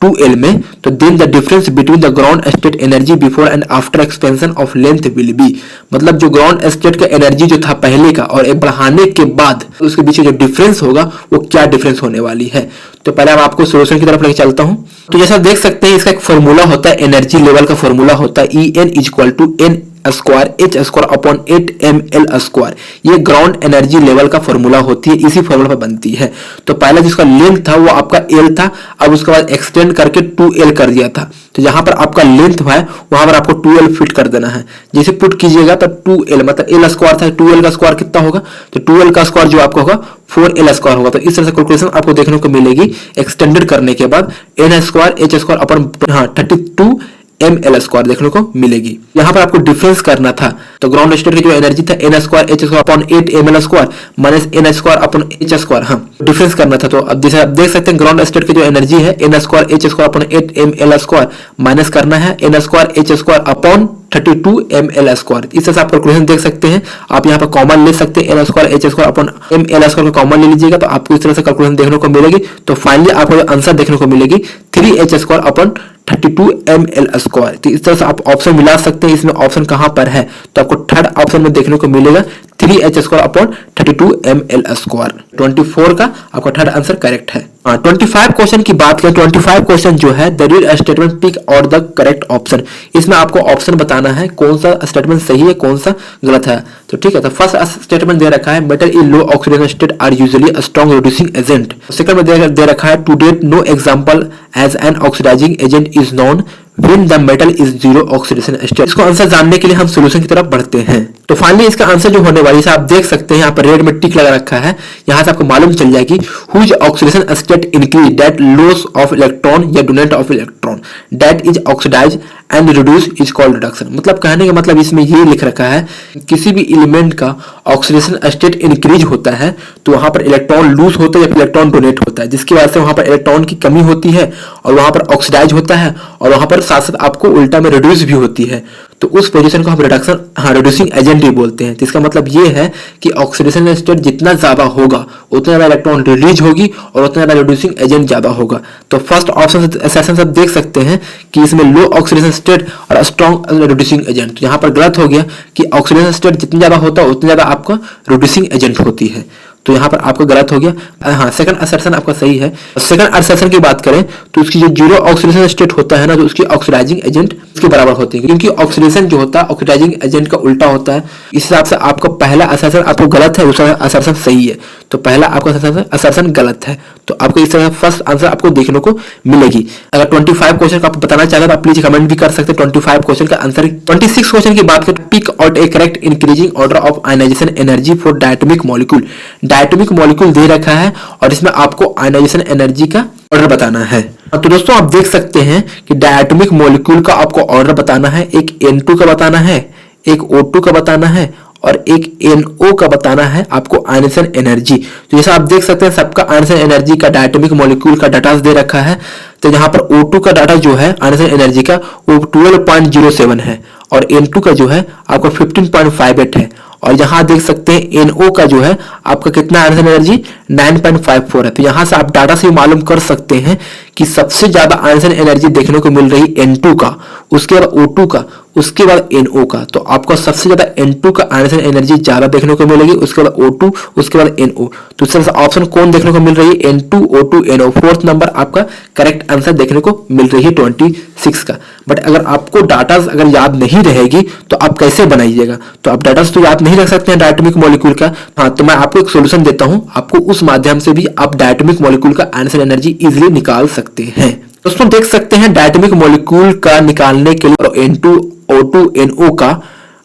2l में, तो then the difference between the ground state energy before and after expansion of length will be, मतलब जो ग्राउंड स्टेट का एनर्जी जो था पहले का और बढ़ाने के बाद उसके बीच जो डिफरेंस होगा वो क्या डिफरेंस होने वाली है। तो पहले मैं आपको सॉल्यूशन की तरफ लेके चलता हूं। तो जैसा देख सकते हैं इसका एक फॉर्मूला होता है, एनर्जी लेवल का फॉर्मूला होता है En = n square H² upon 8ml²। ये ग्राउंड एनर्जी लेवल का फॉर्मूला होती है, इसी फॉर्मूला पर बनती है। तो पहला जिसका लेंथ था वो आपका l था, अब उसके बाद एक्सटेंड करके 2l कर दिया था। तो जहां पर आपका लेंथ है वहां पर आपको 2l फिट कर देना है। जैसे पुट कीजिएगा तो 2l मतलब l² था, 2l का स्क्वायर कितना होगा, तो 2l का स्क्वायर जो आपका होगा 4l² होगा। तो इस तरह से कैलकुलेशन आपको देखने को मिलेगी एक्सटेंडेड करने के बाद n² H² अपॉन 32 ml² देखने को मिलेगी। यहाँ पर आपको डिफरेंस करना था, तो ग्राउंड स्टेट की जो एनर्जी था n² H² upon 8ml² minus n² upon H², हाँ डिफरेंस करना था। तो अब जैसे आप देख सकते हैं ग्राउंड स्टेट की जो एनर्जी है n² H² upon 8ml² minus करना है n² H² अपॉन 32 ml²। इस तरह से आप कैलकुलेशन देख सकते हैं। आप यहाँ पर कॉमन ले सकते हैं, n² H² अपॉन ml² का कॉमन ले लीजिएगा तो आपको इस तरह से कैलकुलेशन देखने को मिलेगी। तो फाइनली आपको जो आंसर देखने को मिलेगी 3H² अपॉन 32 ml²। तो इस तरह से आप ऑप्शन मिला सकते हैं। इसमें ऑप्शन कहां पर है, तो आपको थर्ड ऑप्शन में देखने को मिलेगा 3H² अपॉन 32 ml²। 24 का आपका थर्ड आंसर करेक्ट है। 25 क्वेश्चन की बात करें, 25 क्वेश्चन जो है द रीड स्टेटमेंट पिक और द करेक्ट ऑप्शन, इसमें आपको ऑप्शन बताना है कौन सा स्टेटमेंट सही है कौन सा गलत है। तो ठीक है, तो फर्स्ट स्टेटमेंट दे रखा है metal in low oxidation state are usually a strong reducing agent. Second में दे रखा है to date no example as an oxidising agent is known when the metal is zero oxidation state। इसको answer जानने के लिए हम सॉल्यूशन की तरफ बढ़ते हैं। तो फाइनली इसका आंसर जो होने वाली है आप देख सकते हैं, यहाँ पर रेड में टिक लगा रखा है, यहाँ से आपको मालूम चल जाएगी whose oxidation state increase that loss of electron या donate of electron that is oxidized and reduced is called reduction। मतलब कहने का मतलब इसमें ये लिख रखा है किसी भी एलिमेंट का ऑक्सीडेशन स्टेट इंक्रीज होता है तो वहां पर इलेक्ट्रॉन लूज होता है या इलेक्ट्रॉन डोनेट होता है, जिसकी वजह से वहां पर इलेक्ट्रॉन की कमी होती है और वहां पर ऑक्सीडाइज होता है और वहां पर साथ साथ आपको उल्टा में रिड्यूस भी होती है, तो उस पोजीशन को हम रिड्यूसिंग एजेंट ही बोलते हैं। तो इसका मतलब ये है कि ऑक्सीडेशन स्टेट जितना ज्यादा होगा उतना ज्यादा इलेक्ट्रॉन रिलीज होगी और उतना ज्यादा रिड्यूसिंग एजेंट ज्यादा होगा। तो फर्स्ट ऑप्शन सेशन आप देख सकते हैं कि इसमें लो ऑक्सीडेशन स्टेट और स्ट्रॉन्ग रिड्यूसिंग एजेंट, तो यहाँ पर गलत हो गया कि ऑक्सीडेशन स्टेट जितना ज्यादा होता है उतना ज्यादा आपका रिड्यूसिंग एजेंट होती है, तो यहाँ पर आपका गलत हो गया। हाँ, सेकंड असर्शन आपका सही है। सेकंड असर्शन की बात करें तो उसकी जो जीरो ऑक्सीडेशन स्टेट होता है ना, तो उसकी ऑक्सीडाइजिंग एजेंट उसके बराबर होती है, क्योंकि ऑक्सीडेशन जो होता है ऑक्सीडाइजिंग एजेंट का उल्टा होता है। इस हिसाब से आपका पहला असर्शन आपको गलत है, दूसरा असर्शन सही है, तो पहला आपका असर्शन गलत है। तो आपको इस तरह फर्स्ट आंसर आपको देखने को मिलेगी। अगर 25 क्वेश्चन का आपको बताना चाहते तो आप प्लीज कमेंट भी कर सकते हैं 25 क्वेश्चन का आंसर। 26 क्वेश्चन की बात करें, pick out a correct increasing order of ionisation energy for diatomic molecule. Diatomic molecule दे रखा है और इसमें आपको आयनाइजेशन एनर्जी का ऑर्डर बताना है। तो दोस्तों आप देख सकते हैं कि डायटोमिक मॉलिक्यूल का आपको ऑर्डर बताना है, एक N2 का बताना है, एक O2 का बताना है और एक NO का बताना है आपको आयनाइजेशन एनर्जी। तो जैसा आप देख सकते हैं सबका आयनाइजेशन एनर्जी का डायटोमिक मॉलिक्यूल का डाटा दे रखा है। तो यहाँ पर O2 का डाटा जो है आयनाइजेशन एनर्जी का वो 12.07 है और N2 का जो है आपका 15.58 है, और यहाँ देख सकते हैं NO का जो है आपका कितना आयनाइजेशन एनर्जी 9.54 है। तो यहाँ से आप डाटा से मालूम कर सकते हैं कि सबसे ज्यादा आयनाइजेशन एनर्जी देखने को मिल रही N2 का, उसके बाद O2 का, उसके बाद NO का। तो आपको सबसे ज्यादा N2 का आयनाइजेशन एनर्जी ज्यादा देखने को मिलेगी, उसके बाद O2, उसके बाद NO। तो इस तरह से ऑप्शन कौन देखने को मिल रही है, N2, O2, NO। Fourth number आपका करेक्ट आंसर देखने को मिल रही है 26 का। बट अगर आपको डाटा अगर याद नहीं रहेगी तो आप कैसे बनाइएगा, तो आप डाटा तो याद नहीं रख सकते हैं डायटोमिक मॉलिक्यूल का। हाँ, तो मैं आपको एक सोल्यूशन देता हूं, आपको उस माध्यम से भी आप डायटोमिक मॉलिक्यूल का आयनाइजेशन एनर्जी इजीली निकाल सकते हैं। दोस्तों देख सकते हैं डायटोमिक मॉलिक्यूल का निकालने के लिए N2, O2, NO का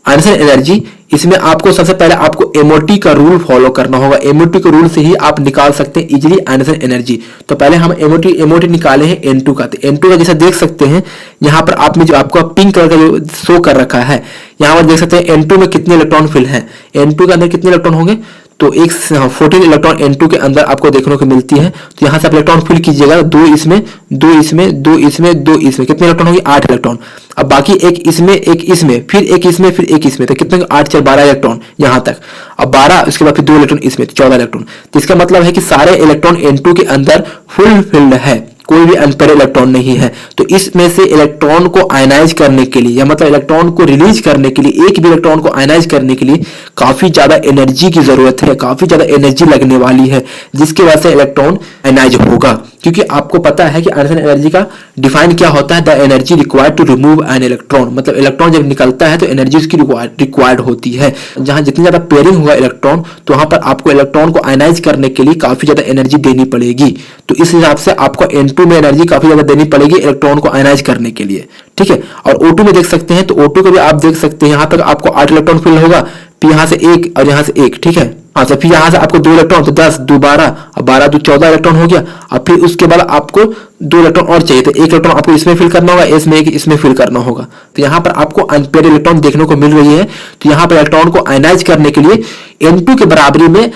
आयनाइजेशन एनर्जी, इसमें आपको सबसे पहले आपको MOT का रूल फॉलो करना होगा। MOT के रूल से ही आप निकाल सकते हैं इजीली आयनाइजेशन एनर्जी। तो पहले हम MOT निकाले हैं N2 का। तो N2 का जैसा देख सकते हैं यहाँ पर आप में जो आपको पिंक कलर का जो शो कर रखा है, यहाँ पर देख सकते हैं N2 में कितने इलेक्ट्रॉन फिल है, N2 के अंदर कितने इलेक्ट्रॉन होंगे, तो 14 इलेक्ट्रॉन N2 के अंदर आपको देखने को मिलती है। तो यहाँ से आप इलेक्ट्रॉन फिल कीजिएगा, 2 इसमें, 2 इसमें, 2 इसमें, 2 इसमें, कितने इलेक्ट्रॉन होंगे 8 इलेक्ट्रॉन। अब बाकी एक इसमें, एक इसमें, फिर एक इसमें, फिर एक इसमें, तो कितने 8 4 12 इलेक्ट्रॉन यहाँ तक। अब 12, उसके बाद फिर 2 इलेक्ट्रॉन इसमें, 14 इलेक्ट्रॉन। तो इसका मतलब है कि सारे इलेक्ट्रॉन N2 के अंदर फुल फिल्ड है, कोई भी अनपेड इलेक्ट्रॉन नहीं है। तो इसमें से इलेक्ट्रॉन को आयनाइज करने के लिए या मतलब इलेक्ट्रॉन को रिलीज करने के लिए, एक भी इलेक्ट्रॉन को आयनाइज करने के लिए काफी ज्यादा एनर्जी की जरूरत है, काफी ज्यादा एनर्जी लगने वाली है, जिसकी वजह से इलेक्ट्रॉन आयनाइज होगा। क्योंकि आपको पता है कि आयनाइजेशन एनर्जी का डिफाइन क्या होता है, the energy required to remove an electron. मतलब इलेक्ट्रॉन जब निकलता है तो एनर्जी उसकी रिक्वायर्ड होती है। जहां जितनी ज्यादा पेयरिंग होगा इलेक्ट्रॉन, तो वहां पर आपको इलेक्ट्रॉन को आयनाइज करने के लिए काफी ज्यादा एनर्जी देनी पड़ेगी। तो इस हिसाब से आपको N2 में एनर्जी काफी ज्यादा देनी पड़ेगी इलेक्ट्रॉन को आयनाइज करने के लिए, ठीक है। और O2 में देख सकते हैं, तो O2 को भी आप देख सकते हैं, यहाँ तक आपको 8 इलेक्ट्रॉन फिल होगा, फिर यहाँ से 1 और यहाँ से 1, ठीक है। हाँ, तो फिर यहाँ से आपको 2 इलेक्ट्रॉन, तो 10 2 12 और 12 2 14 इलेक्ट्रॉन हो गया। अब फिर उसके बाद आपको 2 इलेक्ट्रॉन और चाहिए, तो 1 इलेक्ट्रॉन आपको इसमें फिल करना होगा, इसमें एक इसमें फिल करना होगा। तो यहाँ पर आपको अनपेड इलेक्ट्रॉन देखने को मिल रही है। तो यहाँ पर इलेक्ट्रॉन को आयनाइज करने के लिए N2 के बराबरी में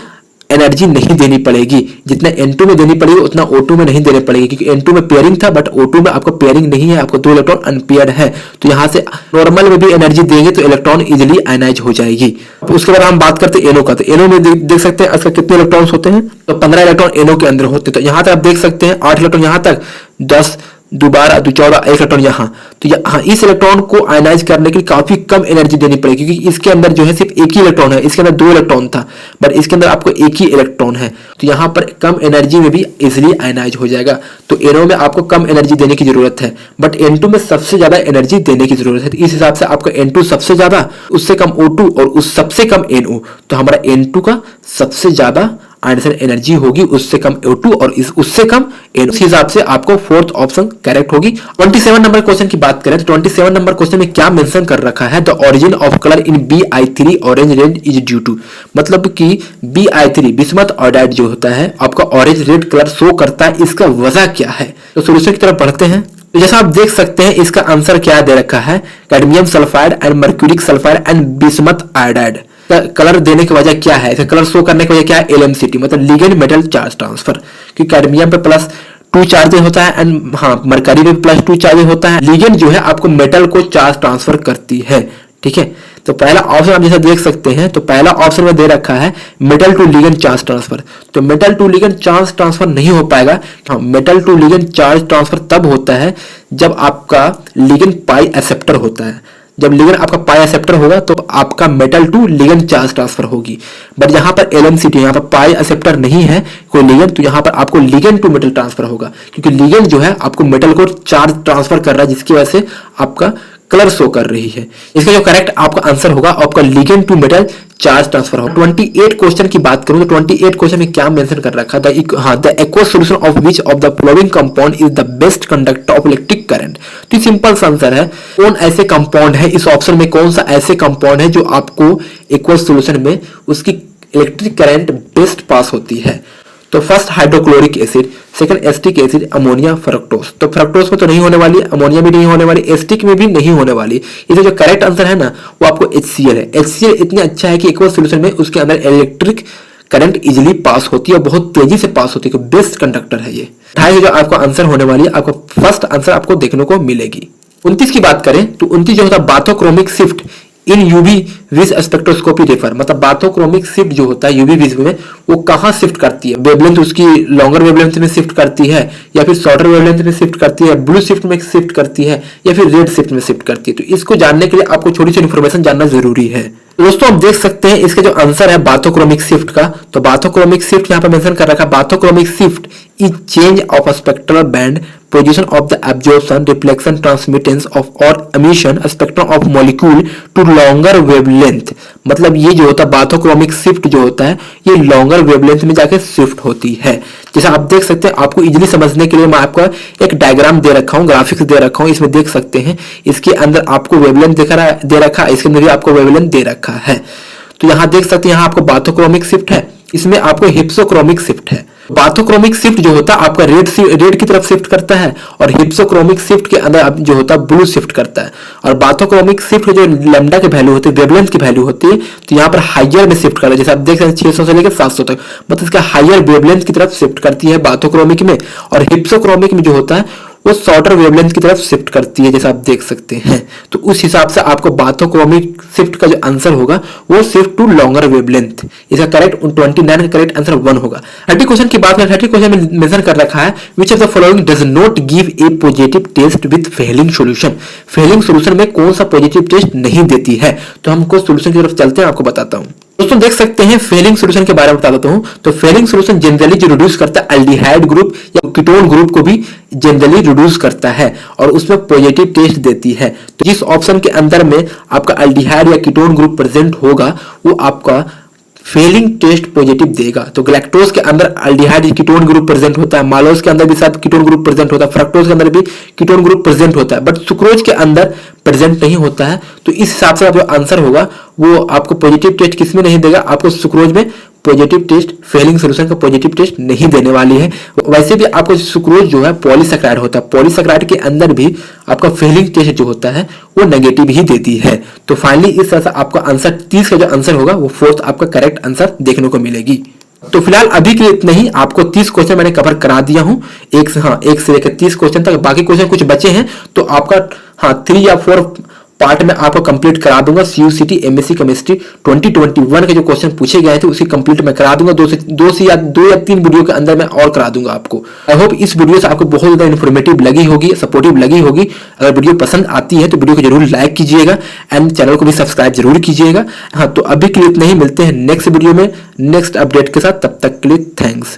एनर्जी नहीं देनी पड़ेगी, जितना N2 में देनी पड़ेगी उतना O2 में नहीं देनी पड़ेगी, क्योंकि N2 में पेयरिंग था बट O2 में आपको पेयरिंग नहीं है, आपको 2 इलेक्ट्रॉन अनपेयर्ड है। तो यहाँ से नॉर्मल में भी एनर्जी देंगे तो इलेक्ट्रॉन इजीली आयनाइज हो जाएगी। उसके बाद हम बात करते हैं NO का। तो NO में देख सकते हैं इसका कितने इलेक्ट्रॉन्स होते हैं, तो 15 इलेक्ट्रॉन NO के अंदर होते हैं। तो यहाँ तक आप देख सकते हैं 8 इलेक्ट्रॉन यहाँ तक, 10 2 12 2 14 1 इलेक्ट्रॉन यहाँ। तो यहाँ इस इलेक्ट्रॉन को आयनाइज करने के लिए काफी कम एनर्जी देनी पड़ेगी, क्योंकि इसके अंदर जो है सिर्फ एक ही इलेक्ट्रॉन है, इसके अंदर 2 इलेक्ट्रॉन था बट इसके अंदर आपको एक ही इलेक्ट्रॉन है। तो यहाँ पर कम एनर्जी में भी इजिली आयनाइज हो जाएगा। तो NO में आपको कम एनर्जी देने की जरूरत है, बट N2 में सबसे ज्यादा एनर्जी देने की जरूरत है। तो इस हिसाब से आपका N2 सबसे ज्यादा, उससे कम O2 और उस सबसे कम NO। तो हमारा N2 का सबसे ज्यादा आयनाइजेशन एनर्जी होगी, उससे कम O2 और उससे कम NO। इस हिसाब से आपको फोर्थ ऑप्शन करेक्ट होगी। 27 नंबर क्वेश्चन की बात करें तो 27 नंबर क्वेश्चन में क्या मेंशन कर रखा है, the origin of colour in Bi3 orange red is due to. मतलब कि Bi3 बिस्मथ आयोडाइड जो होता है आपका ऑरेंज रेड कलर शो करता है, इसका वजह क्या है। तो सोल्यूशन की तरफ बढ़ते हैं। तो जैसा आप देख सकते हैं इसका आंसर क्या दे रखा है, cadmium sulphide and mercuric sulphide and bismuth iodide. Colour देने की वजह क्या है, कलर शो करने की वजह क्या है, LMCT मतलब लिगेंड मेटल चार्ज ट्रांसफर। कि कैडमियम पे प्लस 2 चार्ज होता है एंड हाँ मरकरी में +2 चार्ज होता है। लिगेंड जो है आपको मेटल को चार्ज ट्रांसफर करती है, ठीक है। तो पहला ऑप्शन आप जैसा देख सकते हैं, तो पहला ऑप्शन में दे रखा है metal to ligand charge transfer. तो metal to ligand charge transfer नहीं हो पाएगा। हाँ, metal to ligand charge transfer तब होता है जब आपका लिगेंड पाई एक्सेप्टर होता है। जब लिगेंड आपका पाई एक्सेप्टर होगा तो आपका metal to ligand charge transfer होगी। बट यहाँ पर LMCT, यहाँ पर पाई एक्सेप्टर नहीं है कोई लिगेंड, तो यहाँ पर आपको लिगेंड टू मेटल ट्रांसफर होगा, क्योंकि लिगेंड जो है आपको मेटल को चार्ज ट्रांसफर कर रहा है, जिसकी वजह से आपका कलर शो कर रही है। इसका जो करेक्ट आपका आंसर होगा आपका ligand to metal charge transfer होगा। 28 क्वेश्चन की बात करूं तो 28 क्वेश्चन में क्या मेंशन कर रखा है, the aqueous solution of which of the following compound is the best conductor of electric current. तो सिंपल सा आंसर है कौन ऐसे कंपाउंड है, इस ऑप्शन में कौन सा ऐसे कंपाउंड है जो आपको एक्वस सॉल्यूशन में उसकी इलेक्ट्रिक करंट बेस्ट पास होती है। तो first hydrochloric acid, second acetic acid, ammonia, fructose. तो फ्रक्टोज में तो नहीं होने वाली, अमोनिया भी नहीं होने वाली, एसिटिक में भी नहीं होने वाली। इसलिए जो करेक्ट आंसर है ना वो आपको HCl है। HCl इतना अच्छा है कि एक्वस सॉल्यूशन में उसके अंदर इलेक्ट्रिक करंट इजीली पास होती है और बहुत तेजी से पास होती है, बेस्ट कंडक्टर है ये। 28 जो आपका आंसर होने वाली है, आपको फर्स्ट आंसर आपको देखने को मिलेगी। 29 की बात करें तो 29 जो होता है bathochromic shift in UV vis spectroscopy refer, मतलब बाथोक्रोमिक शिफ्ट जो होता है यूवी विज में वो कहां शिफ्ट करती है, वेवलेंथ उसकी लॉन्गर वेवलेंथ में शिफ्ट करती है या फिर शॉर्टर वेवलेंथ में शिफ्ट करती है, ब्लू शिफ्ट में शिफ्ट करती है या फिर रेड शिफ्ट में शिफ्ट करती है। तो इसको जानने के लिए आपको छोटी सी इन्फॉर्मेशन जानना जरूरी है। दोस्तों आप देख सकते हैं इसका जो आंसर है बाथोक्रोमिक शिफ्ट का, तो बाथोक्रोमिक शिफ्ट यहाँ पर मेंशन कर रखा है। Bathochromic shift is change of a spectral band position of the absorption, reflection, transmittance of or emission spectrum of molecule to longer wavelength। मतलब ये जो होता है बाथोक्रोमिक शिफ्ट जो होता है ये लॉन्गर वेवलेंथ में जाके शिफ्ट होती है। जैसे आप देख सकते हैं, आपको इजीली समझने के लिए मैं आपको एक डायग्राम दे रखा हूँ, ग्राफिक्स दे रखा हूँ, इसमें देख सकते हैं इसके अंदर आपको वेवलेंथ दे रखा है, इसके अंदर भी आपको वेवलेंथ दे रखा है। तो यहाँ देख सकते हैं, यहाँ आपको बाथोक्रोमिक शिफ्ट है, इसमें आपको हिप्सोक्रोमिक शिफ्ट है। बाथोक्रोमिक शिफ्ट जो होता है आपका रेड की तरफ शिफ्ट करता है और हिप्सोक्रोमिक शिफ्ट के अंदर जो होता है ब्लू शिफ्ट करता है। और बाथोक्रोमिक शिफ्ट जो लैम्डा की वैल्यू होती है, वेवलेंथ की वैल्यू होती है, तो यहाँ पर हायर में शिफ्ट करता है। जैसे आप देख सकते हैं 600 से लेकर 700 तक, मतलब इसका हायर वेवलेंथ की तरफ शिफ्ट करती है बाथोक्रोमिक में। और हिप्सोक्रोमिक में जो होता है वो शॉर्टर वेवलेंथ की तरफ शिफ्ट करती है, जैसा आप देख सकते हैं। तो उस हिसाब से आपको बाथोक्रोमिक शिफ्ट का जो आंसर होगा वो शिफ्ट टू लॉन्गर वेवलेंथ। इसका करेक्ट 29 का करेक्ट आंसर 1 होगा। 30 क्वेश्चन की बात करें, 30 क्वेश्चन में मेंशन कर रखा है which of the following does not give a positive test with Fehling solution. Fehling solution में कौन सा पॉजिटिव टेस्ट नहीं देती है। तो हमको सॉल्यूशन की तरफ चलते हैं, आपको बताता हूँ। दोस्तों देख सकते हैं फेलिंग सॉल्यूशन के बारे में बता देता हूं। तो फेलिंग सॉल्यूशन जनरली जो रिड्यूस करता है एल्डिहाइड ग्रुप या कीटोन ग्रुप को भी जनरली रिड्यूस करता है और उसमें पॉजिटिव टेस्ट देती है। तो जिस ऑप्शन के अंदर में आपका एल्डिहाइड या कीटोन ग्रुप प्रेजेंट होगा वो आपका फेलिंग टेस्ट पॉजिटिव देगा। तो गैलेक्टोज के अंदर एल्डिहाइड कीटोन ग्रुप प्रेजेंट होता है, मालोज के अंदर भी शायद कीटोन ग्रुप प्रेजेंट होता है, फ्रक्टोज के अंदर भी कीटोन ग्रुप प्रेजेंट होता है, बट सुक्रोज के अंदर प्रेजेंट नहीं होता है। तो इस हिसाब से जो आंसर होगा वो आपको पॉजिटिव टेस्ट किसमें नहीं देगा, आपको सुक्रोज में पॉजिटिव टेस्ट, फेलिंग सॉल्यूशन का पॉजिटिव टेस्ट नहीं देने वाली है। वैसे भी आपको सुक्रोज जो है पॉलीसैकेराइड होता है, पॉलीसैकेराइड के अंदर भी आपका फेलिंग टेस्ट जो होता है वो नेगेटिव ही देती है। तो फाइनली इस तरह से आपका आंसर 30 का जो आंसर होगा वो फोर्थ आपका करेक्ट आंसर देखने को मिलेगी। तो फिलहाल अभी के लिए इतना ही, आपको 30 क्वेश्चन मैंने कवर करा दिया हूं, एक से लेकर 30 क्वेश्चन तक। बाकी क्वेश्चन कुछ बचे हैं तो आपका 3 या 4 पार्ट में आपको कंप्लीट करा दूंगा। CUCT MSc केमिस्ट्री 2021 के जो क्वेश्चन पूछे गए थे उसी कंप्लीट मैं करा दूंगा। 2 या 3 वीडियो के अंदर मैं और करा दूंगा आपको। आई होप इस वीडियो से आपको बहुत ज्यादा इन्फॉर्मेटिव लगी होगी, सपोर्टिव लगी होगी। अगर वीडियो पसंद आती है तो वीडियो को जरूर लाइक कीजिएगा एंड चैनल को भी सब्सक्राइब जरूर कीजिएगा। तो अभी के लिए इतना ही, मिलते हैं नेक्स्ट वीडियो में नेक्स्ट अपडेट के साथ। तब तक के लिए थैंक्स।